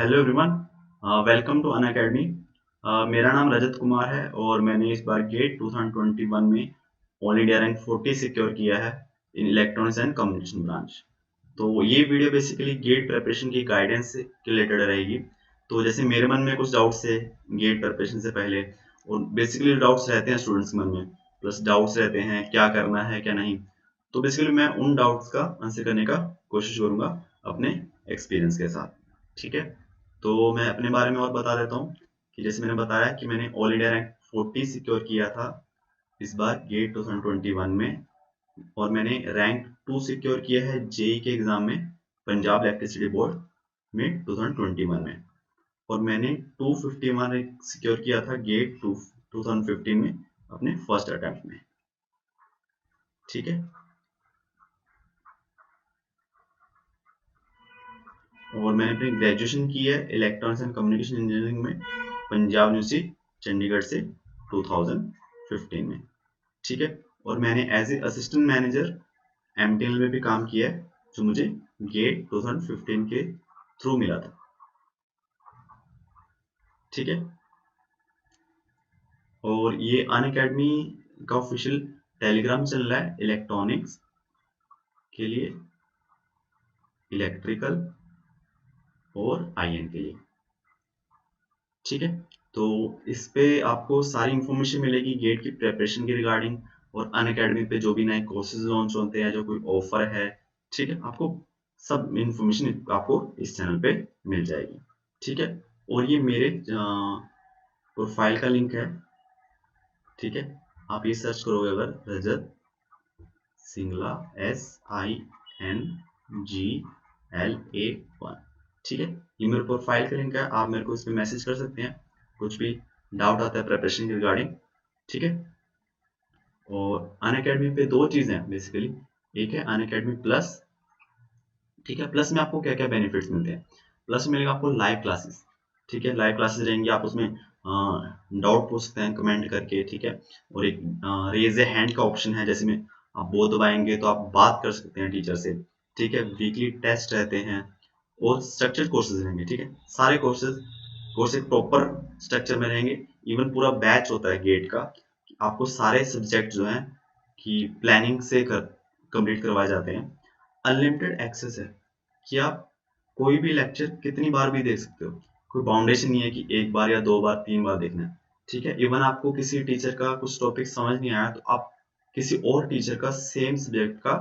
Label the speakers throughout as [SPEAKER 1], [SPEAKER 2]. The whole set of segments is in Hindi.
[SPEAKER 1] Hello everyone, welcome to Unacademy. मेरा नाम रजत कुमार है और मैंने इस बार गेट 2021 में ऑल इंडिया रैंक 40 सिक्योर किया है in electronics and communication branch. तो ये वीडियो बेसिकली गेट प्रिपरेशन की गाइडेंस से रिलेटेड रहेगी। तो जैसे मेरे मन में कुछ डाउट्स है गेट प्रिपरेशन से पहले, और बेसिकली डाउट्स रहते हैं स्टूडेंट्स के मन में, प्लस डाउट्स रहते हैं क्या करना है क्या नहीं। तो बेसिकली मैं उन डाउट्स का आंसर करने का कोशिश करूंगा अपने एक्सपीरियंस के साथ। ठीक है, तो मैं अपने बारे में और बता देता हूँ कि जैसे मैंने बताया कि मैंने ऑल इंडिया रैंक 40 सिक्योर किया था इस बार गेट 2021 में, और मैंने रैंक 2 सिक्योर किया है जेई के एग्जाम में पंजाब इलेक्ट्रिसिटी बोर्ड में 2021 में, और मैंने 251 रैंक सिक्योर किया था गेट 2015 में अपने फर्स्ट अटेम्प्ट में। ठीक है, और मैंने अपनी ग्रेजुएशन की है इलेक्ट्रॉनिक्स एंड कम्युनिकेशन इंजीनियरिंग में पंजाब यूनिवर्सिटी चंडीगढ़ से 2015 में। ठीक है, और मैंने as a assistant manager MTL में भी काम किया है जो मुझे गेट 2015 के थ्रू मिला था। ठीक है, और ये अन अकेडमी का ऑफिशियल टेलीग्राम चल रहा है इलेक्ट्रॉनिक्स के लिए, इलेक्ट्रिकल और आईएन के लिए। ठीक है, तो इस पे आपको सारी इंफॉर्मेशन मिलेगी गेट की प्रिपरेशन की रिगार्डिंग, और अन अकेडमी पे जो भी नए कोर्सेज लॉन्च होते हैं, जो कोई ऑफर है, ठीक है, आपको सब इंफॉर्मेशन आपको इस चैनल पे मिल जाएगी। ठीक है, और ये मेरे प्रोफाइल का लिंक है। ठीक है, आप ये सर्च करोगे अगर रजत सिंगला SINGLA1, ठीक है, ये मेरे प्रोफाइल का लिंक है। आप मेरे को इस पे मैसेज कर सकते हैं कुछ भी डाउट आता है प्रिपरेशन के रिगार्डिंग। ठीक है, और अन अकेडमी पे दो चीजें हैं बेसिकली, एक है अन अकेडमी प्लस। ठीक है, प्लस में आपको क्या क्या बेनिफिट्स मिलते हैं। प्लस में मिलेगा आपको लाइव क्लासेस। ठीक है, लाइव क्लासेस रहेंगी, आप उसमें डाउट पूछ सकते हैं कमेंट करके। ठीक है, और एक रेज ए हैंड का ऑप्शन है, जैसे में आप वो दबाएंगे तो आप बात कर सकते हैं टीचर से। ठीक है, वीकली टेस्ट रहते हैं और स्ट्रक्चर्ड कोर्सेज रहेंगे। ठीक है, सारे कोर्स एक प्रॉपर स्ट्रक्चर में रहेंगे। इवन पूरा बैच होता है गेट का, आपको सारे सब्जेक्ट जो हैं कि प्लानिंग से कंप्लीट करवाए जाते हैं। अनलिमिटेड एक्सेस है कि आप कोई भी लेक्चर कितनी बार भी देख सकते हो, कोई बाउंडेशन नहीं है कि एक बार या दो बार तीन बार देखना है। ठीक है, इवन आपको किसी टीचर का कुछ टॉपिक समझ नहीं आया तो आप किसी और टीचर का सेम सब्जेक्ट का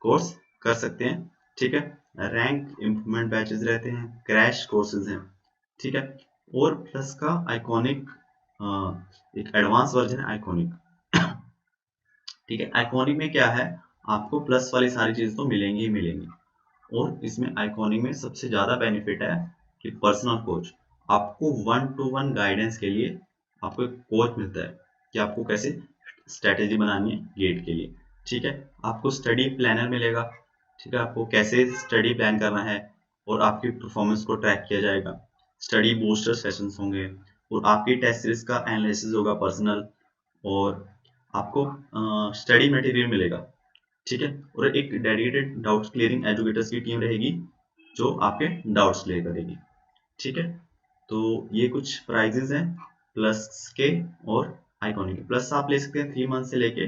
[SPEAKER 1] कोर्स कर सकते हैं। ठीक है, रैंक इम्प्रूवमेंट बैचेस रहते हैं, क्रैश कोर्सेज हैं। ठीक है, और प्लस का आइकॉनिक एक एडवांस वर्जन है आइकॉनिक। ठीक है, आइकॉनिक में क्या है, आपको प्लस वाली सारी चीजें तो मिलेंगी ही मिलेंगी, और इसमें आइकॉनिक में सबसे ज्यादा बेनिफिट है कि पर्सनल कोच, आपको 1-to-1 गाइडेंस के लिए आपको एक कोच मिलता है कि आपको कैसे स्ट्रेटेजी बनानी है गेट के लिए। ठीक है, आपको स्टडी प्लानर मिलेगा। ठीक है, आपको कैसे स्टडी प्लान करना है और आपकी परफॉर्मेंस को ट्रैक किया जाएगा। स्टडी बूस्टर सेशंस होंगे, और आपकी टेस्ट सीरीज का एनालिसिस होगा पर्सनल, और आपको स्टडी मटेरियल मिलेगा। ठीक है, और एक डेडिकेटेड डाउट क्लियरिंग एजुकेटर्स की टीम रहेगी जो आपके डाउट्स क्लियर करेगी। ठीक है, तो ये कुछ प्राइजेस हैं प्लस के और आइकॉनिक के। प्लस आप ले सकते हैं 3 मंथ से लेके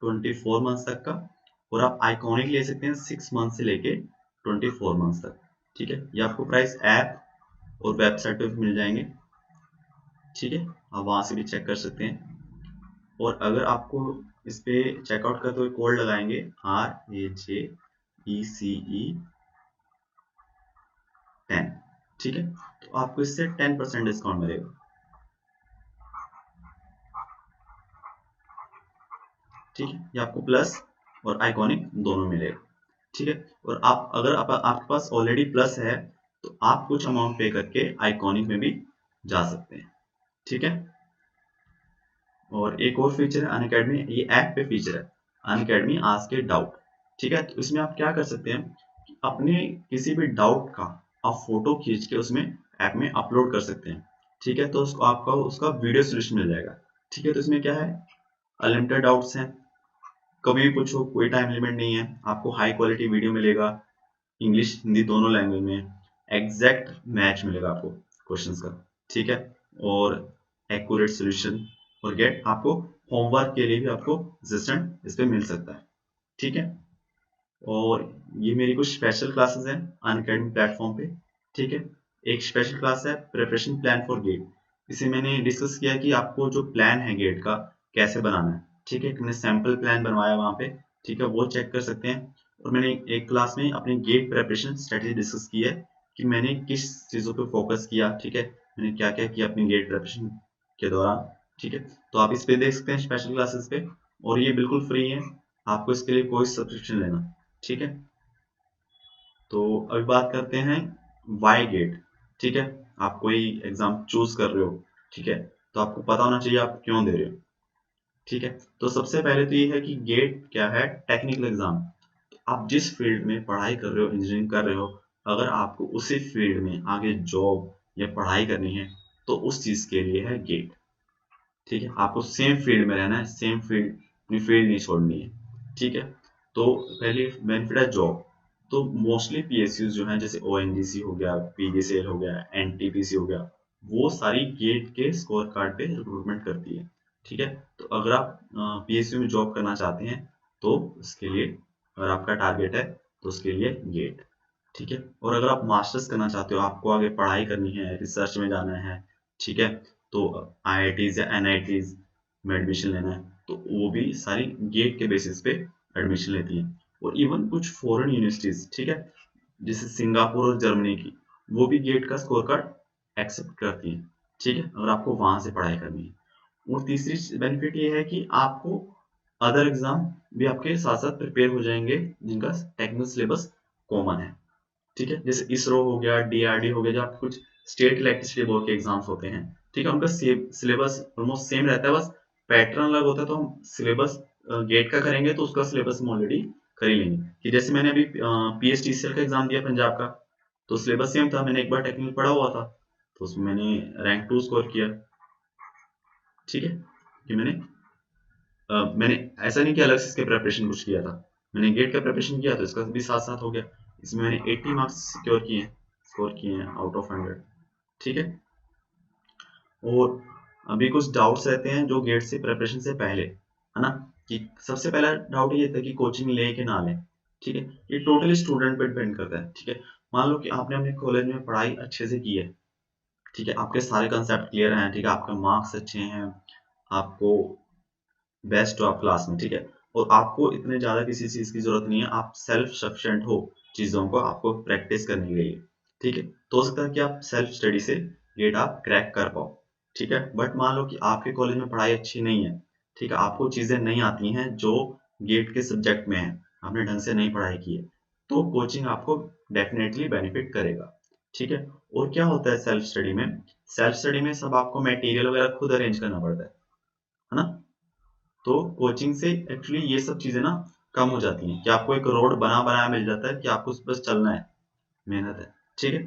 [SPEAKER 1] 24 मंथ तक का, और आप आइकॉनिक ले सकते हैं 6 मंथ से लेके 24 मंथ तक। ठीक है, ये आपको प्राइस ऐप और वेबसाइट पे मिल जाएंगे। ठीक है, आप वहां से भी चेक कर सकते हैं, और अगर आपको इस पे चेकआउट का तो कोड लगाएंगे RAJECE10। ठीक है, तो आपको इससे 10% डिस्काउंट मिलेगा। ठीक है, ये आपको प्लस और आइकॉनिक दोनों मिलेगा। ठीक है, और आप अगर आपके पास ऑलरेडी प्लस है तो आप कुछ अमाउंट पे करके आइकॉनिक में भी जा सकते हैं। ठीक है, और एक और फीचर है अन अकेडमी, ये ऐप पे फीचर है अन अकेडमी आस्क ए डाउट। ठीक है, तो इसमें आप क्या कर सकते हैं कि अपने किसी भी डाउट का आप फोटो खींच के उसमें ऐप में अपलोड कर सकते हैं। ठीक है, तो उसको आपका उसका वीडियो सोल्यूशन मिल जाएगा। ठीक है, तो इसमें क्या है, अनलिमिटेड डाउट्स हैं, कभी भी पूछो, कोई टाइम लिमिट नहीं है, आपको हाई क्वालिटी वीडियो मिलेगा, इंग्लिश हिंदी दोनों लैंग्वेज में, एग्जैक्ट मैच मिलेगा आपको क्वेश्चंस का, ठीक है, और एक्यूरेट सोल्यूशन, और गेट आपको होमवर्क के लिए भी आपको असिस्टेंट इस पे मिल सकता है, ठीक है। और ये मेरी कुछ स्पेशल क्लासेस हैं अनअकैडमी प्लेटफॉर्म पे, ठीक है। एक स्पेशल क्लास है प्रिपरेशन प्लान फॉर गेट, इसे मैंने डिस्कस किया कि आपको जो प्लान है गेट का कैसे बनाना है, ठीक है। मैंने सैम्पल प्लान बनवाया वहाँ पे, ठीक है, वो चेक कर सकते हैं। और मैंने एक क्लास में अपनी गेट प्रिपरेशन स्ट्रेटेजी डिस्कस की है कि मैंने किस चीज़ों पे फोकस किया, ठीक है, मैंने क्या क्या किया अपनी गेट प्रिपरेशन के दौरान, ठीक है। तो आप इस पे देख सकते हैं स्पेशल क्लासेस पे, और ये बिल्कुल फ्री है, आपको इसके लिए कोई सब्सक्रिप्शन लेना, ठीक है। तो अभी बात करते हैं वाई गेट, ठीक है। आप कोई एग्जाम चूज कर रहे हो, ठीक है, तो आपको पता होना चाहिए आप क्यों दे रहे हो, ठीक है। तो सबसे पहले तो ये है कि गेट क्या है, टेक्निकल एग्जाम। आप जिस फील्ड में पढ़ाई कर रहे हो, इंजीनियरिंग कर रहे हो, अगर आपको उसी फील्ड में आगे जॉब या पढ़ाई करनी है तो उस चीज के लिए है गेट, ठीक है। आपको सेम फील्ड में रहना है, सेम फील्ड, अपनी फील्ड नहीं छोड़नी है, ठीक है। तो पहली बेनिफिट है जॉब। तो मोस्टली पीएसयू जो है, जैसे ओएनजीसी हो गया, पीजीसीएल हो गया, एनटीपीसी हो गया, वो सारी गेट के स्कोर कार्ड पे रिक्रूटमेंट करती है, ठीक है। तो अगर आप पीएसयू में जॉब करना चाहते हैं तो उसके लिए, अगर आपका टारगेट है तो उसके लिए गेट, ठीक है। और अगर आप मास्टर्स करना चाहते हो, आपको आगे पढ़ाई करनी है, रिसर्च में जाना है, ठीक है, तो आईआईटीज या एनआईटीज में एडमिशन लेना है, तो वो भी सारी गेट के बेसिस पे एडमिशन लेती हैं। और इवन कुछ फॉरेन यूनिवर्सिटीज, ठीक है, जैसे सिंगापुर और जर्मनी की, वो भी गेट का स्कोर कार्ड एक्सेप्ट करती हैं, ठीक है, अगर आपको वहां से पढ़ाई करनी है। और तीसरी बेनिफिट ये है कि आपको अदर एग्जाम भी आपके साथ साथ प्रिपेयर हो जाएंगे जिनका टेक्निकल सिलेबस कॉमन है, ठीक है। जैसे इसरो हो गया, डीआरडी हो गया, जो आप कुछ स्टेट इलेक्ट्रिसिटी बोर्ड के एग्जाम्स होते हैं, ठीक है, उनका सिलेबस ऑलमोस्ट सेम रहता है, बस पैटर्न अलग होता है। तो हम सिलेबस गेट का करेंगे तो उसका सिलेबस हम ऑलरेडी कर ही लेंगे, कि जैसे मैंने अभी पीएचटीसीएल का एग्जाम दिया पंजाब का, तो सिलेबस सेम था, मैंने एक बार टेक्निकल पढ़ा हुआ था, तो उसमें मैंने रैंक 2 स्कोर किया, ठीक है। कि मैंने ऐसा नहीं कि अलग से इसके प्रिपरेशन कुछ किया था, मैंने गेट का प्रिपरेशन किया तो इसका भी साथ साथ हो गया। इसमें मैंने 80 मार्क्स सिक्योर किए हैं, स्कोर किए हैं आउट ऑफ 100, ठीक है। और अभी कुछ डाउट्स रहते हैं जो गेट से प्रिपरेशन से पहले, है ना, कि सबसे पहला डाउट ये था कि कोचिंग ले कि ना ले, ठीक है। ये टोटली स्टूडेंट पे डिपेंड करता है, ठीक है। मान लो कि आपने अपने कॉलेज में पढ़ाई अच्छे से की है, ठीक है, आपके सारे कंसेप्ट क्लियर हैं, ठीक है, आपके मार्क्स अच्छे हैं, आपको बेस्ट हो आप क्लास में, ठीक है, और आपको इतने ज्यादा किसी चीज की जरूरत नहीं है, आप सेल्फ सफिशिएंट हो चीजों को आपको प्रैक्टिस करने के लिए, ठीक है, तो हो सकता है कि आप सेल्फ स्टडी से गेट आप क्रैक कर पाओ, ठीक है। बट मान लो कि आपके कॉलेज में पढ़ाई अच्छी नहीं है, ठीक है, आपको चीजें नहीं आती हैं जो गेट के सब्जेक्ट में है, आपने ढंग से नहीं पढ़ाई की है, तो कोचिंग आपको डेफिनेटली बेनिफिट करेगा, ठीक है। और क्या होता है सेल्फ स्टडी में, सेल्फ स्टडी में सब आपको मटेरियल वगैरह खुद अरेंज करना पड़ता है ना। तो कोचिंग से एक्चुअली ये सब चीजें ना कम हो जाती हैं, कि आपको एक रोड बना बनाया मिल जाता है कि आपको उस पर बस चलना है, मेहनत है, ठीक है।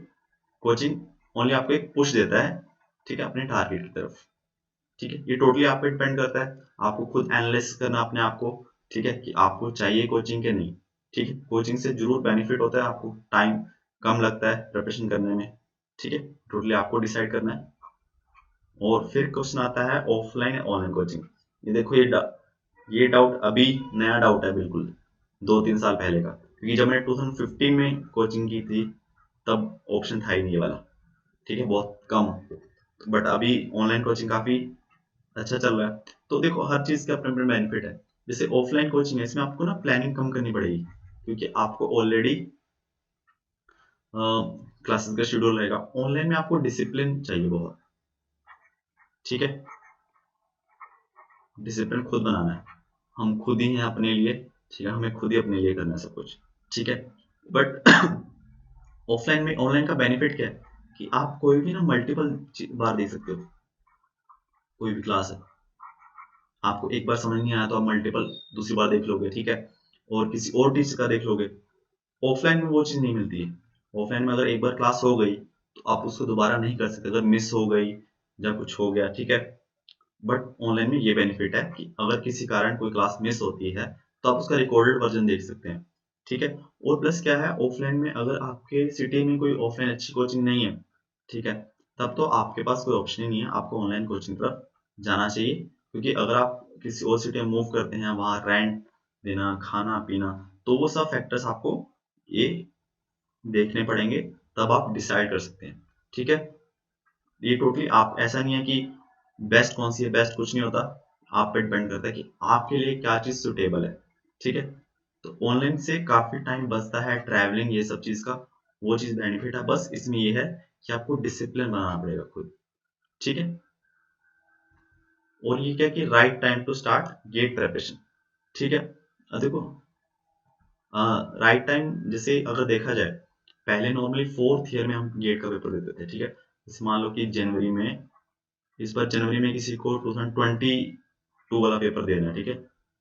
[SPEAKER 1] कोचिंग ओनली आपको एक पुश देता है, ठीक है, अपने टारगेट की तरफ, ठीक है। ये टोटली आप पे डिपेंड करता है, आपको खुद एनालिसिस करना अपने आप को, ठीक है, कि आपको चाहिए कोचिंग के नहीं, ठीक है। कोचिंग से जरूर बेनिफिट होता है, आपको टाइम कम लगता है प्रिपरेशन करने में, ठीक है, टोटली आपको डिसाइड करना है। और फिर क्वेश्चन आता है ऑफलाइन या ऑनलाइन कोचिंग। ये देखो, ये डाउट अभी नया डाउट है बिल्कुल, 2-3 साल पहले का, क्योंकि जब मैंने 2015 में कोचिंग की थी तब ऑप्शन था ही नहीं ये वाला, ठीक है, बहुत कम। बट अभी ऑनलाइन कोचिंग काफी अच्छा चल रहा है। तो देखो, हर चीज का अपना अपना बेनिफिट है। जैसे ऑफलाइन कोचिंग है, इसमें आपको ना प्लानिंग कम करनी पड़ेगी, क्योंकि आपको ऑलरेडी क्लासेस का शेड्यूल रहेगा। ऑनलाइन में आपको डिसिप्लिन चाहिए बहुत, ठीक है, डिसिप्लिन खुद बनाना है, हम खुद ही हैं अपने लिए, ठीक है, हमें खुद ही अपने लिए करना है सब कुछ, ठीक है। बट ऑफलाइन में, ऑनलाइन का बेनिफिट क्या है कि आप कोई भी ना मल्टीपल बार देख सकते हो, कोई भी क्लास है, आपको एक बार समझ नहीं आया तो आप मल्टीपल दूसरी बार देख लोगे, ठीक है, और किसी और टीचर का देख लोगे। ऑफलाइन में वो चीज नहीं मिलती है। ऑफलाइन में अगर एक बार क्लास हो गई तो आप उसको दोबारा नहीं कर सकते, अगर मिस हो गई या कुछ हो गया, ठीक है। बट ऑनलाइन में ये बेनिफिट है कि अगर किसी कारण कोई क्लास मिस होती है तो आप उसका रिकॉर्डेड वर्जन देख सकते हैं, ठीक है। और प्लस क्या है, ऑफलाइन में अगर आपके सिटी में कोई ऑफलाइन अच्छी कोचिंग नहीं है, ठीक है, तब तो आपके पास कोई ऑप्शन ही नहीं है, आपको ऑनलाइन कोचिंग तरफ जाना चाहिए। क्योंकि अगर आप किसी और सिटी में मूव करते हैं, वहाँ रेंट देना, खाना पीना, तो वो सब फैक्टर्स आपको ये देखने पड़ेंगे, तब आप डिसाइड कर सकते हैं। ठीक है, ये टोटली आप, ऐसा नहीं है कि बेस्ट कौन सी है, बेस्ट कुछ नहीं होता, आप पे डिपेंड करता है कि आपके लिए क्या चीज सुटेबल है। ठीक है, तो ऑनलाइन से काफी टाइम बचता है, ट्रैवलिंग ये सब चीज का, वो चीज बेनिफिट है। बस इसमें ये है कि आपको डिसिप्लिन बनाना पड़ेगा खुद। ठीक है, और ये क्या कि right time to start get preparation. ठीक है, देखो, राइट टाइम जैसे अगर देखा जाए, पहले नॉर्मली फोर्थ ईयर में हम गेट का पेपर देते थे। ठीक है, जैसे मान लो कि जनवरी में, इस बार जनवरी में किसी को 2022 वाला पेपर देना है। ठीक है,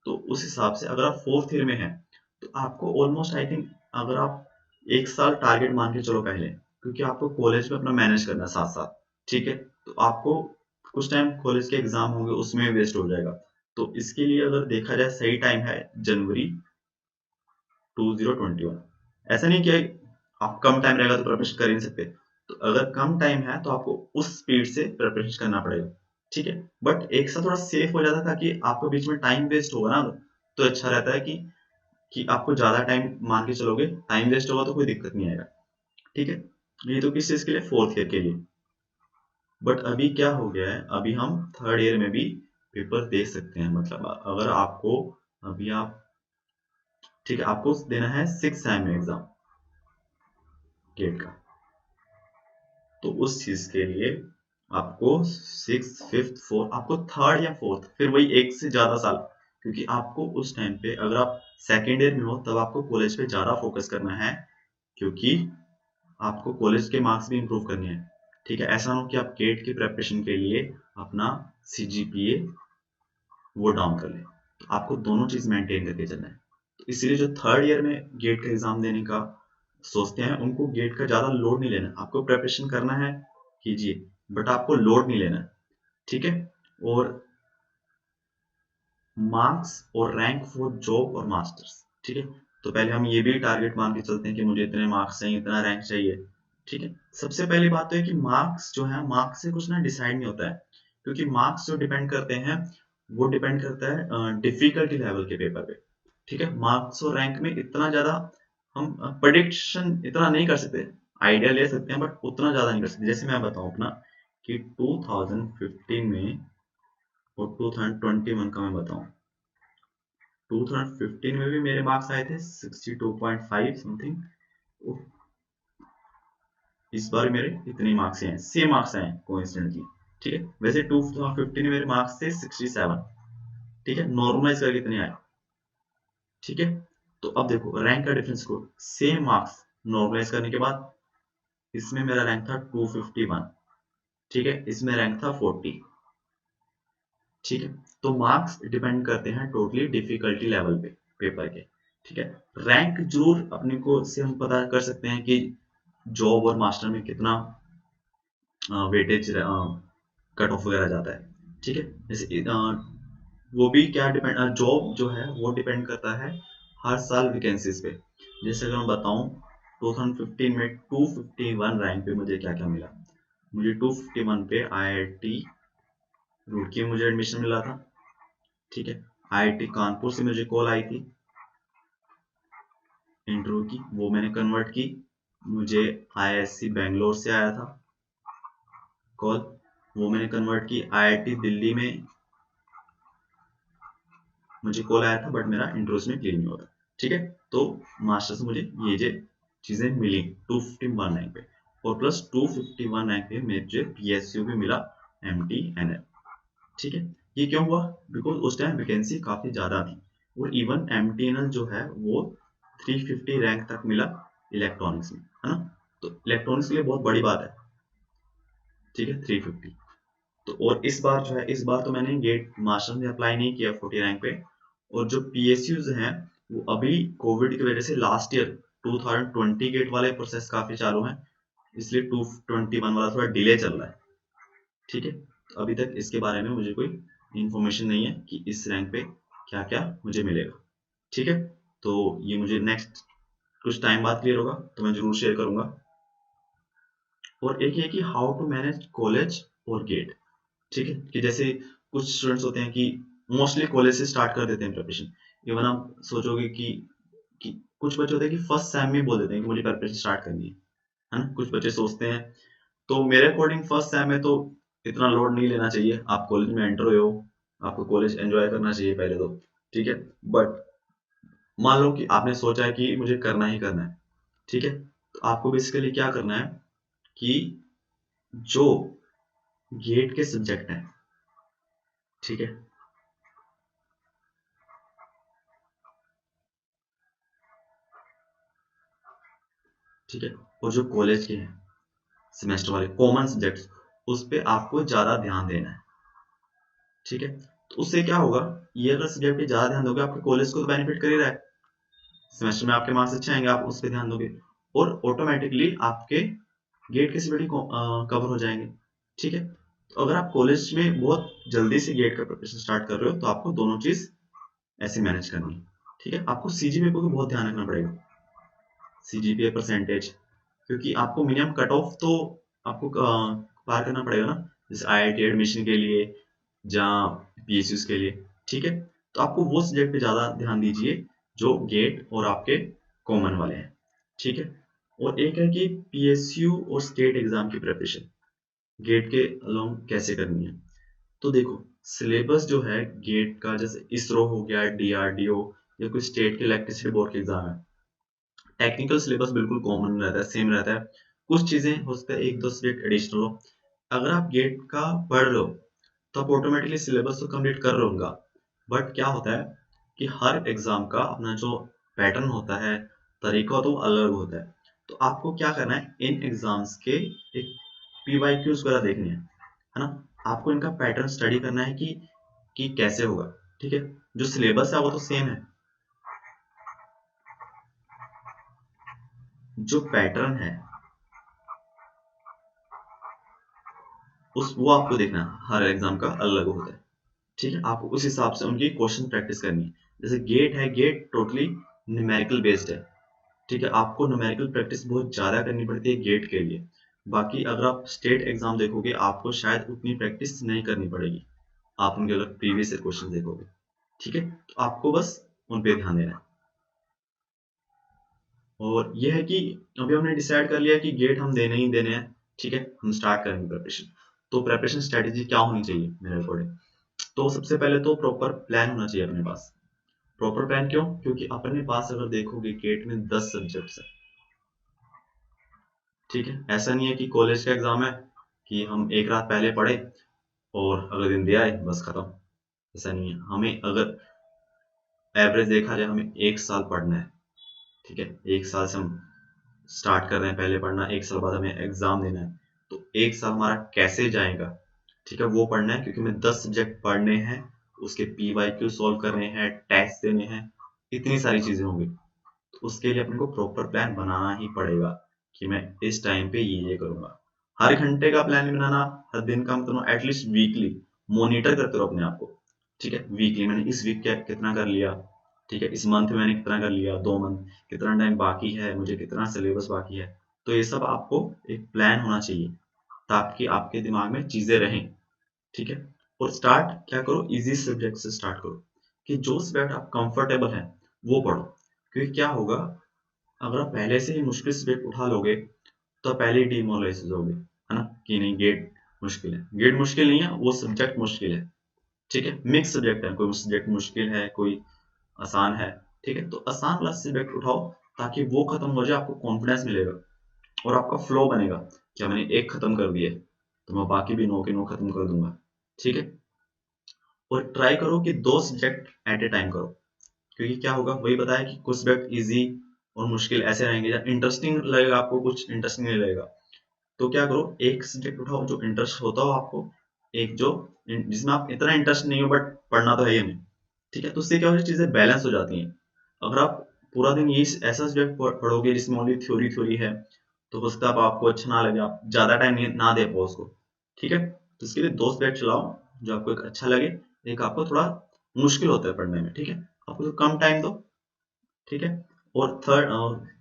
[SPEAKER 1] तो उस हिसाब से अगर आप फोर्थ ईयर में हैं, तो आपको ऑलमोस्ट आई थिंक, अगर आप एक साल टारगेट मान के चलो पहले, क्योंकि आपको कॉलेज में अपना मैनेज करना है साथ साथ। ठीक है, तो आपको कुछ टाइम कॉलेज के एग्जाम होंगे उसमें वेस्ट हो जाएगा। तो इसके लिए अगर देखा जाए, सही टाइम है जनवरी 2021। ऐसा नहीं कि आप कम टाइम रहेगा तो प्रिपरेशन कर ही नहीं सकते, तो अगर कम टाइम है तो आपको उस स्पीड से प्रिपरेशन करना पड़ेगा। ठीक है, बट एक साथ थोड़ा सेफ हो जाता, ताकि आपको बीच में टाइम वेस्ट होगा ना, तो अच्छा रहता है कि आपको ज्यादा टाइम मान के चलोगे, टाइम वेस्ट होगा तो कोई दिक्कत नहीं आएगा। ठीक है, ये तो किस चीज के लिए, फोर्थ ईयर के लिए। बट अभी क्या हो गया है, अभी हम थर्ड ईयर में भी पेपर दे सकते हैं। मतलब अगर आपको, अभी आप, ठीक है, आपको देना है 6 सेम में एग्जाम गेट का, तो उस चीज के लिए आपको 6th 5th 4th, आपको थर्ड या फोर्थ, फिर वही एक से ज्यादा साल, क्योंकि आपको उस टाइम पे, अगर आप सेकेंड ईयर में हो, तब आपको कॉलेज पे ज्यादा फोकस करना है, क्योंकि आपको कॉलेज के मार्क्स भी इंप्रूव करने हैं। ठीक है, ऐसा ना हो कि आप गेट की प्रेपरेशन के लिए अपना CGPA वो डाउन कर ले, तो आपको दोनों चीज मेंटेन करके चलना है। तो इसीलिए जो थर्ड ईयर में गेट का एग्जाम देने का सोचते हैं, उनको गेट का ज्यादा लोड नहीं लेना। आपको प्रेपरेशन करना है, कीजिए, बट आपको लोड नहीं लेना। ठीक है, और मार्क्स और रैंक फॉर जॉब और मास्टर्स। ठीक है, तो पहले हम ये भी टारगेट मान के चलते हैं कि मुझे इतने मार्क्स चाहिए, इतना रैंक चाहिए। ठीक है, सबसे पहली बात तो है कि मार्क्स जो है, मार्क्स से कुछ ना डिसाइड नहीं होता है, क्योंकि मार्क्स जो डिपेंड करते हैं, वो डिपेंड करता है डिफिकल्टी लेवल के पेपर पे। ठीक है, मार्क्स और रैंक में इतना ज्यादा हम प्रेडिक्शन इतना नहीं कर सकते, आइडिया ले सकते हैं, बट उतना ज्यादा नहीं कर सकते। जैसे मैं बताऊं अपना, कि 2015 में और 2021 का मैं बताऊं, 2015 में भी मेरे मार्क्स आए थे 62.5 समथिंग, इस बार मेरे इतने मार्क्स हैं, सेम मार्क्स आए कोइंसिडेंटली। ठीक है, वैसे 2015 में मेरे मार्क्स थे 67। ठीक है, नॉर्मलाइज करके इतने आए। ठीक है, तो अब देखो रैंक का डिफरेंस को, सेम मार्क्स नॉर्मलाइज करने के बाद, इसमें मेरा रैंक था 251। ठीक है, इसमें रैंक था 40। ठीक है, तो मार्क्स डिपेंड करते हैं टोटली डिफिकल्टी लेवल पे पेपर के। ठीक है, रैंक जरूर अपने को से हम पता कर सकते हैं कि जॉब और मास्टर में कितना वेटेज कट ऑफ वगैरह जाता है। ठीक है, जैसे वो भी क्या डिपेंड, जॉब जो है वो डिपेंड करता है हर साल वैकेंसीज पे। जैसे अगर मैं बताऊं, 2015 में 251 रैंक पे मुझे क्या क्या मिला। मुझे 251 पे IIT रुड़की में मुझे एडमिशन मिला था। ठीक है, IIT कानपुर से मुझे कॉल आई थी इंटरव्यू की, वो मैंने कन्वर्ट की। मुझे IISc बैंगलोर से आया था कॉल, वो मैंने कन्वर्ट की। IIT दिल्ली में मुझे कॉल आया था, बट मेरा इंटरव्यू में क्लियर नहीं होता। ठीक है, तो मास्टर से मुझे ये जो चीजें मिली 251 रैंक पे, और प्लस 251 रैंक पे मुझे PSU भी मिला, MTNL। ठीक है, ये क्यों हुआ, बिकॉज उस टाइम वैकेंसी काफी ज्यादा थी, और इवन MTNL जो है वो 350 रैंक तक मिला इलेक्ट्रॉनिक्स में, है ना। तो इलेक्ट्रॉनिक्स के लिए बहुत बड़ी बात है। ठीक है, 350। तो और इस बार जो है, इस बार तो मैंने गेट मास्टर में अप्लाई नहीं किया 40 रैंक पे। और जो PSUs हैं, वो अभी कोविड की वजह से लास्ट ईयर 2020 गेट वाले प्रोसेस काफी चालू हैं, इसलिए 221 वाला थोड़ा डिले चल रहा है। ठीक है, तो अभी तक इसके बारे में मुझे कोई इंफॉर्मेशन नहीं है कि इस रैंक पे क्या क्या मुझे मिलेगा। ठीक है, तो ये मुझे नेक्स्ट कुछ टाइम बाद क्लियर होगा तो मैं जरूर शेयर करूंगा। और एक ये कि हाउ टू मैनेज कॉलेज और गेट, ठीक है, कि जैसे कुछ स्टूडेंट्स होते हैं कि मोस्टली कॉलेज से स्टार्ट कर देते हैं प्रिपरेशन। इवन आप सोचोगे कि कुछ बच्चे होते हैं कि फर्स्ट सेम में बोल देते हैं कि मुझे प्रिपरेशन स्टार्ट करनी है ना, कुछ बच्चे सोचते हैं। तो मेरे अकॉर्डिंग फर्स्ट सेम में तो इतना लोड नहीं लेना चाहिए, आप कॉलेज में एंटर हुए हो, आपको कॉलेज एंजॉय करना चाहिए पहले तो, ठीक है। बट मान लो कि आपने सोचा है कि मुझे करना ही करना है, ठीक है, तो आपको बेसिकली क्या करना है कि जो गेट के सब्जेक्ट हैं, ठीक है, ठीक है, और जो कॉलेज के हैं सेमेस्टर वाले कॉमन सब्जेक्ट्स, उस पे आपको ज्यादा ध्यान देना है, ठीक है। तो उससे क्या होगा, ये अगर सब्जेक्ट पे ज्यादा ध्यान दोगे आपके कॉलेज को तो बेनिफिट कर ही रहा है, सेमेस्टर में आपके मार्क्स अच्छे आएंगे, आप उस पर ध्यान दोगे और ऑटोमेटिकली आपके गेट के सब्जेक्ट कवर हो जाएंगे, ठीक है। तो अगर आप कॉलेज में बहुत जल्दी से गेट का प्रिपरेशन स्टार्ट कर रहे हो तो आपको दोनों चीज ऐसे मैनेज करनी है, ठीक है। आपको सीजीपीए को भी बहुत ध्यान रखना पड़ेगा, सीजीपीए परसेंटेज, क्योंकि आपको मिनिमम कट ऑफ तो आपको पार करना पड़ेगा ना, जैसे आईआईटी एडमिशन के लिए, जहाँ पीएसयूज के लिए, ठीक है। तो आपको वो सब्जेक्ट पे ज्यादा ध्यान दीजिए जो गेट और आपके कॉमन वाले हैं, ठीक है। और एक है कि पीएसयू और स्टेट एग्जाम की प्रिपरेशन गेट के अलोंग कैसे करनी है। तो देखो, सिलेबस जो है गेट का, जैसे इसरो हो गया, डीआरडीओ या कोई स्टेट के इलेक्ट्रिसिटी बोर्ड के एग्जाम है, टेक्निकल सिलेबस बिल्कुल कॉमन रहता है, सेम रहता है। कुछ चीजें हो सकता है एक दो सब्जेक्ट एडिशनल हो। अगर आप गेट का पढ़ रहे हो तो आप ऑटोमेटिकली सिलेबस तो कंप्लीट कर रहे होगा, बट क्या होता है कि हर एग्जाम का अपना जो पैटर्न होता है, तरीका तो अलग होता है। तो आपको क्या करना है, इन एग्जाम्स के एक पीवाईक्यूज वगैरह देखने हैं, है ना, आपको इनका पैटर्न स्टडी करना है कि कैसे होगा, ठीक है। जो सिलेबस है वो तो सेम है, जो पैटर्न है उस वो आपको देखना है, हर एग्जाम का अलग होता है, ठीक है। आपको उस हिसाब से उनकी क्वेश्चन प्रैक्टिस करनी है। जैसे गेट है, गेट टोटली न्यूमेरिकल बेस्ड है, ठीक है, आपको न्यूमेरिकल प्रैक्टिस बहुत ज्यादा करनी पड़ती है गेट के लिए। बाकी अगर आप स्टेट एग्जाम देखोगे आपको शायद उतनी प्रैक्टिस नहीं करनी पड़ेगी, आप उनके अगर प्रीवियस क्वेश्चन देखोगे, ठीक है। तो आपको बस उन पे ध्यान देना है। और यह है कि अभी हमने डिसाइड कर लिया कि गेट हम देने ही देने हैं, ठीक है, हम स्टार्ट करेंगे प्रिपरेशन। तो प्रिपरेशन स्ट्रेटेजी क्या होनी चाहिए मेरे अकॉर्डिंग, तो सबसे पहले तो प्रॉपर प्लान होना चाहिए अपने पास। प्रॉपर प्लान क्यों, क्योंकि अपने पास अगर देखोगे गेट में 10 सब्जेक्ट्स है, ठीक है। ऐसा नहीं है कि कॉलेज का एग्जाम है कि हम एक रात पहले पढ़े और अगले दिन दे आए बस खत्म, ऐसा नहीं है। हमें अगर एवरेज देखा जाए हमें एक साल पढ़ना है, ठीक है, एक साल से हम स्टार्ट कर रहे हैं पहले पढ़ना, एक साल बाद हमें एग्जाम देना है। तो एक साल हमारा कैसे जाएगा, ठीक है, वो पढ़ना है, क्योंकि हमें 10 सब्जेक्ट पढ़ने हैं, उसके पीवाईक्यू सॉल्व करने हैं, टेस्ट देने हैं, इतनी सारी चीजें होंगी। तो उसके लिए अपने को प्रॉपर प्लान बनाना ही पड़ेगा कि मैं इस टाइम पे ये करूंगा। हर घंटे का प्लान बनाना, हर दिन का मतलब एटलीस्ट वीकली मॉनिटर करते रहो अपने आप को, ठीक है। वीकली मैंने इस वीक क्या कितना कर लिया, ठीक है, इस मंथ में मैंने कितना कर लिया, 2 मंथ कितना टाइम बाकी है, मुझे कितना सिलेबस बाकी है। तो ये सब आपको एक प्लान होना चाहिए ताकि आपके दिमाग में चीजें रहें, ठीक है। और स्टार्ट क्या करो, इजी सब्जेक्ट से स्टार्ट करो, कि जो सब्जेक्ट आप कंफर्टेबल है वो पढ़ो। क्योंकि क्या होगा, अगर आप पहले से ही मुश्किल सब्जेक्ट उठा लोगे तो आप पहले ही डिमोरलाइज हो जाओगे, है ना, कि नहीं गेट मुश्किल है। गेट मुश्किल नहीं है, वो सब्जेक्ट मुश्किल है, ठीक है। मिक्स सब्जेक्ट है, कोई सब्जेक्ट मुश्किल है, कोई आसान है, ठीक है। तो आसान वाला सब्जेक्ट उठाओ ताकि वो खत्म हो जाए, आपको कॉन्फिडेंस मिलेगा और आपका फ्लो बनेगा, क्या मैंने एक खत्म कर दिया तो मैं बाकी भी 9 के 9 खत्म कर दूंगा, ठीक है। और ट्राई करो कि 2 सब्जेक्ट एट ए टाइम करो, क्योंकि क्या होगा, वही बताया कि कुछ सब्जेक्ट इजी और मुश्किल ऐसे रहेंगे, या इंटरेस्टिंग लगेगा आपको, कुछ इंटरेस्टिंग नहीं लगेगा। तो क्या करो, एक सब्जेक्ट उठाओ जो इंटरेस्ट होता हो आपको, एक जो जिसमें आप इतना इंटरेस्ट नहीं हो बट पढ़ना तो है ही हमें, ठीक है। तो उससे क्या होती है, चीजें बैलेंस हो जाती हैं। अगर आप पूरा दिन ये ऐसा सब्जेक्ट पढ़ोगे जिसमें ओनली थ्योरी थ्योरी है, तो हो सकता है आपको अच्छा ना लगे, आप ज्यादा टाइम ना दे पाओ उसको, ठीक है। तो इसके लिए 2 सब्जेक्ट चलाओ जो आपको एक अच्छा लगे, एक आपको थोड़ा मुश्किल होता है पढ़ने में, ठीक है, आपको तो कम टाइम दो, ठीक है। और थर्ड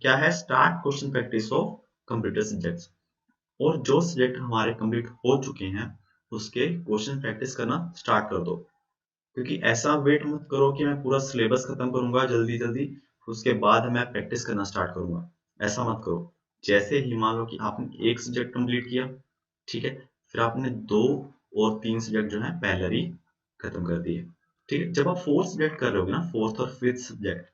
[SPEAKER 1] क्या है, start question practice of computer subjects. और जो सब्जेक्ट हमारे कंप्लीट हो चुके हैं उसके क्वेश्चन प्रैक्टिस करना स्टार्ट कर दो। क्योंकि ऐसा वेट मत करो कि मैं पूरा सिलेबस खत्म करूंगा जल्दी जल्दी उसके बाद मैं प्रैक्टिस करना स्टार्ट करूंगा, ऐसा मत करो। जैसे ही मान लो कि आपने एक सब्जेक्ट कंप्लीट किया, ठीक है, फिर आपने 2 और 3 सब्जेक्ट जो है पहले ही खत्म कर दिए। ठीक है, जब आप फोर्थ सब्जेक्ट कर रहे होगे ना, फोर्थ और फिफ्थ सब्जेक्ट,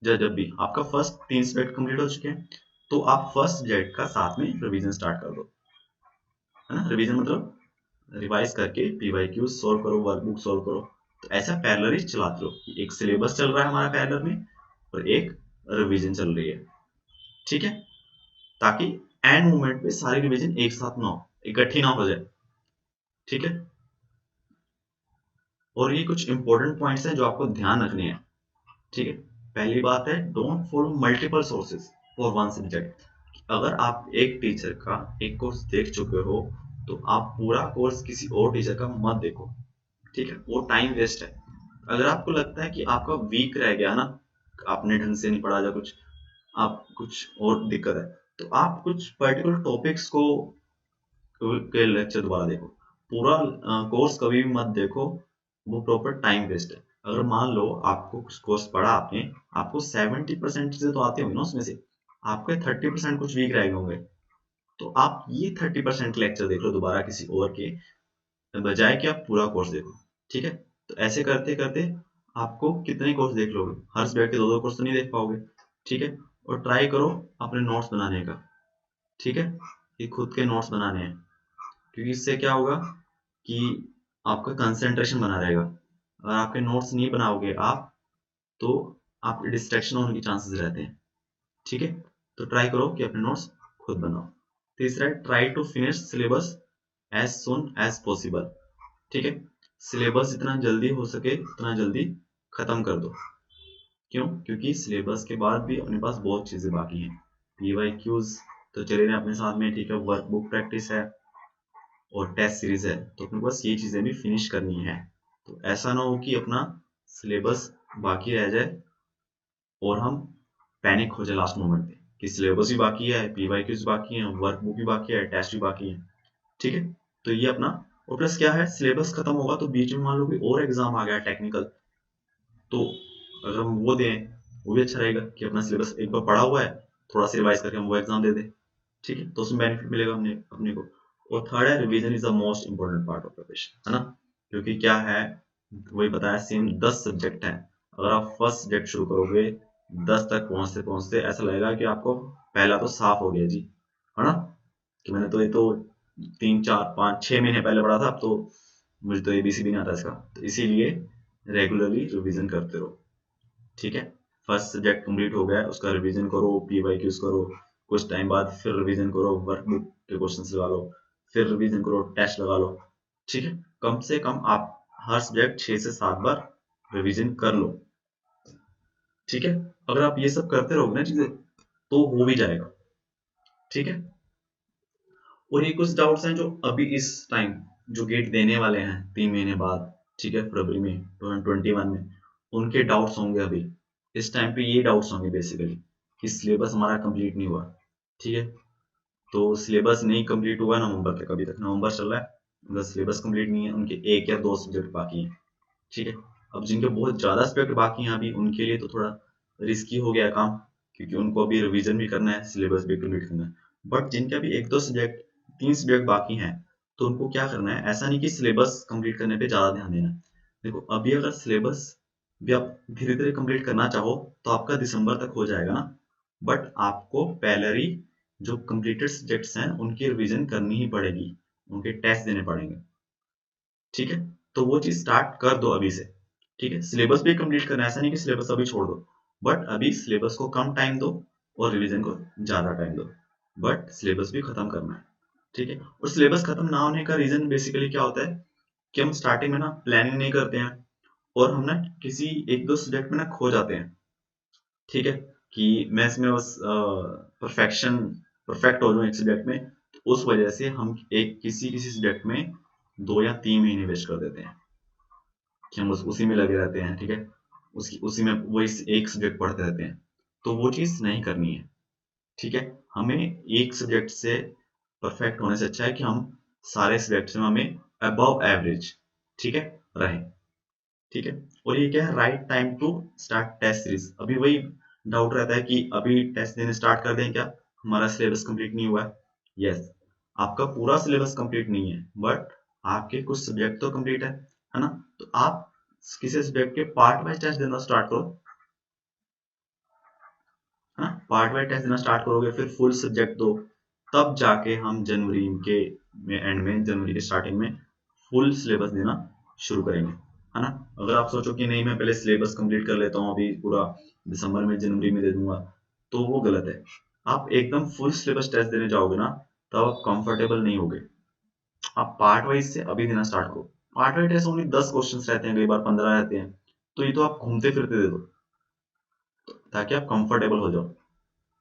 [SPEAKER 1] जब भी आपका फर्स्ट 3 सब्जेक्ट कंप्लीट हो चुके हैं, तो आप फर्स्ट सब्जेक्ट का साथ में रिवीजन स्टार्ट कर दो, है ना। रिवीजन मतलब रिवाइज करके पीवाईक्यू सॉल्व करो, वर्कबुक सॉल्व करो। तो ऐसा पैरेलल ही चलाते रहो, एक सिलेबस चल रहा है हमारा पैरेलल में और एक रिवीजन चल रही है, ठीक है, ताकि एंड मोमेंट पे सारी रिवीजन एक साथ ना हो, इकट्ठी ना हो जाए, ठीक है। और ये कुछ इंपॉर्टेंट पॉइंट्स हैं जो आपको ध्यान रखने हैं, ठीक है। पहली बात है, don't follow multiple sources for one subject. अगर आप एक टीचर का एक कोर्स देख चुके हो तो आप पूरा कोर्स किसी और टीचर का मत देखो, ठीक है, वो टाइम वेस्ट है। अगर आपको लगता है कि आपका वीक रह गया ना, आपने ढंग से नहीं पढ़ा या कुछ आप कुछ और दिक्कत है, तो आप कुछ पर्टिकुलर टॉपिक्स को के लेक्चर दोबारा देखो। पूरा कोर्स कभी भी मत देखो, वो प्रॉपर टाइम वेस्ट है। अगर मान लो आपको कुछ कोर्स पढ़ा आपने, आपको 70% चीजें तो आती होंगी ना उसमें से, आपके 30% कुछ वीक रह गए होंगे, तो आप ये 30% लेक्चर देख लो दोबारा किसी और के बजाय कि आप पूरा कोर्स देखो, ठीक है। तो ऐसे करते करते आपको कितने कोर्स देख लोगे, हर सब्जेक्ट के 2-2 कोर्स तो नहीं देख पाओगे, ठीक है। और ट्राई करो अपने नोट्स बनाने का, ठीक है, ये खुद के नोट्स बनाने हैं, क्योंकि इससे क्या होगा कि आपका कंसंट्रेशन बना रहेगा। अगर आपके नोट्स नहीं बनाओगे आप, तो आपके डिस्ट्रैक्शन होने के चांसेस रहते हैं, ठीक है। तो ट्राई करो कि अपने नोट्स खुद बनाओ। तीसरा है, try to finish syllabus as soon as possible, ठीक है। सिलेबस जितना जल्दी हो सके उतना जल्दी खत्म कर दो। क्यों? क्योंकि सिलेबस के बाद भी अपने पास बहुत चीजें बाकी हैं। पीवाईक्यूज तो चले रहे अपने साथ में, ठीक है, वर्कबुक प्रैक्टिस है और टेस्ट सीरीज है, तो अपने पास ये चीजें भी फिनिश करनी है। तो ऐसा ना हो कि अपना सिलेबस बाकी रह जाए और हम पैनिक हो जाए लास्ट मोमेंट पे कि सिलेबस भी बाकी है, पीवाईक्यूज बाकी है, वर्कबुक भी बाकी है, टेस्ट भी बाकी है, ठीक है। तो ये अपना, और प्लस क्या है, सिलेबस खत्म होगा तो बीच में मान लो कोई और एग्जाम आ गया टेक्निकल, तो अगर हम वो दें वो भी अच्छा रहेगा कि अपना सिलेबस एक बार पढ़ा हुआ है, थोड़ा सा रिवाइज करके हम वो एग्जाम दे दें, ठीक है, तो उसमें बेनिफिट मिलेगा हमने अपने को। और थर्ड है, revision is the most important part of preparation, है ना। क्योंकि क्या है, वही बताया, सेम 10 सब्जेक्ट हैं। अगर आप फर्स्ट सब्जेक्ट शुरू करोगे, 10 तक पहुंचते पहुंचते ऐसा लगेगा कि आपको पहला तो साफ हो गया जी, है ना, कि मैंने तो ये तो 3 4 5 6 महीने पहले पढ़ा था, अब तो मुझे तो एबीसी भी नहीं आता इसका। तो इसीलिए रेगुलरली रिवीजन करते रहो, ठीक है। फर्स्ट सब्जेक्ट कंप्लीट हो गया, उसका रिवीजन करो, पीवाईक्यूज करो, कुछ टाइम बाद फिर रिवीजन करो, वर्कबुक के क्वेश्चंस लगा लो, फिर रिवीजन करो, टेस्ट लगा लो, ठीक है। कम से कम आप हर सब्जेक्ट 6 से 7 बार रिवीजन कर लो, ठीक है। अगर आप ये सब करते रहोगे ना चीजें, तो हो भी जाएगा, ठीक है। और ये कुछ डाउट्स हैं जो अभी इस टाइम जो गेट देने वाले हैं 3 महीने बाद, ठीक है, फरवरी में 2021 में, उनके डाउट्स होंगे अभी इस टाइम पे। ये डाउट्स होंगे बेसिकली कि सिलेबस हमारा कंप्लीट नहीं हुआ, ठीक है। तो सिलेबस नहीं कंप्लीट हुआ नवंबर तक, अभी तक नवंबर चल रहा है, उनका सिलेबस कंप्लीट नहीं है, उनके 1 या 2 सब्जेक्ट बाकी हैं, ठीक है। अब जिनके बहुत ज्यादा सब्जेक्ट बाकी हैं अभी, उनके लिए तो थोड़ा रिस्की हो गया काम, क्योंकि उनको अभी रिवीजन भी करना है, सिलेबस भी कंप्लीट करना है। बट जिनके अभी 1-2 सब्जेक्ट, 3 सब्जेक्ट बाकी हैं, तो उनको क्या करना है, ऐसा नहीं कि सिलेबस कंप्लीट करने पे ज्यादा ध्यान देना है। देखो, अभी अगर सिलेबस भी आप धीरे धीरे कंप्लीट करना चाहो तो आपका दिसंबर तक हो जाएगा ना, बट आपको पहले ही जो कंप्लीटेड सब्जेक्ट्स हैं उनकी रिवीजन करनी ही पड़ेगी, उनके टेस्ट देने पड़ेंगे, ठीक है। तो वो चीज स्टार्ट कर दो अभी से, ठीक है। सिलेबस भी कंप्लीट करना है, ऐसा नहीं कि सिलेबस अभी छोड़ दो, बट अभी सिलेबस को कम टाइम दो और रिवीजन को ज्यादा टाइम दो, बट सिलेबस भी खत्म करना है, ठीक है। और सिलेबस खत्म ना होने का रीजन बेसिकली क्या होता है कि हम स्टार्टिंग में ना प्लानिंग नहीं करते हैं और हम ना किसी 1-2 सब्जेक्ट में ना खो जाते हैं, ठीक है, कि मैं इसमें बस परफेक्ट हो जाऊं एक सब्जेक्ट में, तो उस वजह से हम एक किसी किसी सब्जेक्ट में 2 या 3 महीने वेस्ट कर देते हैं कि हम बस उसी में लगे रहते हैं, ठीक है, उसी में वही एक सब्जेक्ट पढ़ते रहते हैं। तो वो चीज़ नहीं करनी है। ठीक है, हमें एक सब्जेक्ट से परफेक्ट होने से अच्छा है कि हम सारे सब्जेक्ट्स में हमें अबव एवरेज, ठीक है, रहे। ठीक है, और ये क्या है, right time to start test series. अभी वही डाउट रहता है कि अभी टेस्ट देने स्टार्ट कर दें क्या, हमारा सिलेबस कंप्लीट नहीं हुआ है। यस, आपका पूरा सिलेबस कंप्लीट नहीं है, बट आपके कुछ सब्जेक्ट तो कंप्लीट है ना। तो आप किसी सब्जेक्ट के पार्ट वाइज टेस्ट देना स्टार्ट करो, है ना। पार्ट वाइज टेस्ट देना स्टार्ट करोगे, फिर फुल सब्जेक्ट दो, तब जाके हम जनवरी के में एंड में, जनवरी के स्टार्टिंग में फुल सिलेबस देना शुरू करेंगे, है ना। अगर आप सोचो कि नहीं मैं पहले सिलेबस कंप्लीट कर लेता हूँ, अभी पूरा दिसंबर में जनवरी में दे दूंगा, तो वो गलत है। आप एकदम फुल सिलेबस टेस्ट देने जाओगे ना, तब आप कंफर्टेबल नहीं होगे। आप पार्ट वाइज से अभी देना स्टार्ट करो। Part wise test only 10 questions रहते हैं, कई बार 15 रहते हैं, तो ये तो आप घूमते फिरते दे दो, ताकि आप कंफर्टेबल हो जाओ,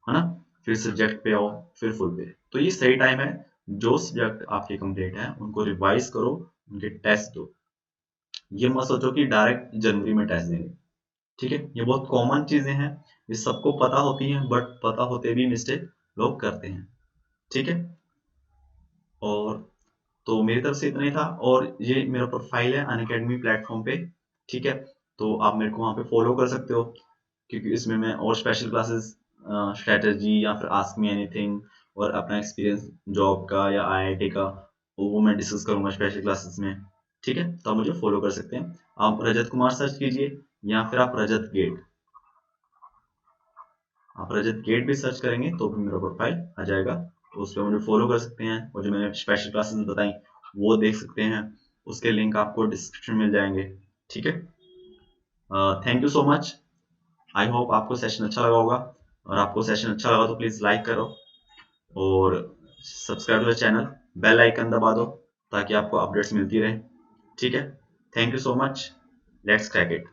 [SPEAKER 1] है ना। फिर सब्जेक्ट पे आओ, फिर फुल पे। तो ये सही टाइम है, जो सब्जेक्ट आपके कंप्लीट है उनको रिवाइज करो, उनके टेस्ट दो। ये मत सोचो कि डायरेक्ट जनवरी में टेस्ट देंगे। ठीक है, ये बहुत कॉमन चीजें हैं, ये सबको पता होती हैं, बट पता होते भी मिस्टेक लोग करते हैं। ठीक है, और तो मेरी तरफ से इतना ही था, और ये मेरा प्रोफाइल है अनअकैडमी प्लेटफॉर्म पे। ठीक है, तो आप मेरे को वहाँ पे फॉलो कर सकते हो, क्योंकि इसमें मैं और स्पेशल क्लासेस, स्ट्रेटजी या फिर आस्क मी एनीथिंग, और अपना एक्सपीरियंस जॉब का या आईआईटी का, वो मैं डिस्कस करूंगा स्पेशल क्लासेस में। ठीक है, तो आप मुझे फॉलो कर सकते हैं। आप रजत कुमार सर्च कीजिए, या फिर आप रजत गेट, आप रजत गेट भी सर्च करेंगे तो भी मेरा प्रोफाइल आ जाएगा। तो उस पर मुझे फॉलो कर सकते हैं, और जो मैंने स्पेशल क्लासेस बताई वो देख सकते हैं, उसके लिंक आपको डिस्क्रिप्शन में मिल जाएंगे। ठीक है, thank you so much. I hope आपको सेशन अच्छा लगा होगा, और आपको सेशन अच्छा लगा तो प्लीज लाइक करो, और subscribe to the channel, bell icon दबा दो, ताकि आपको अपडेट्स मिलती रहे। ठीक है, thank you so much, let's crack it.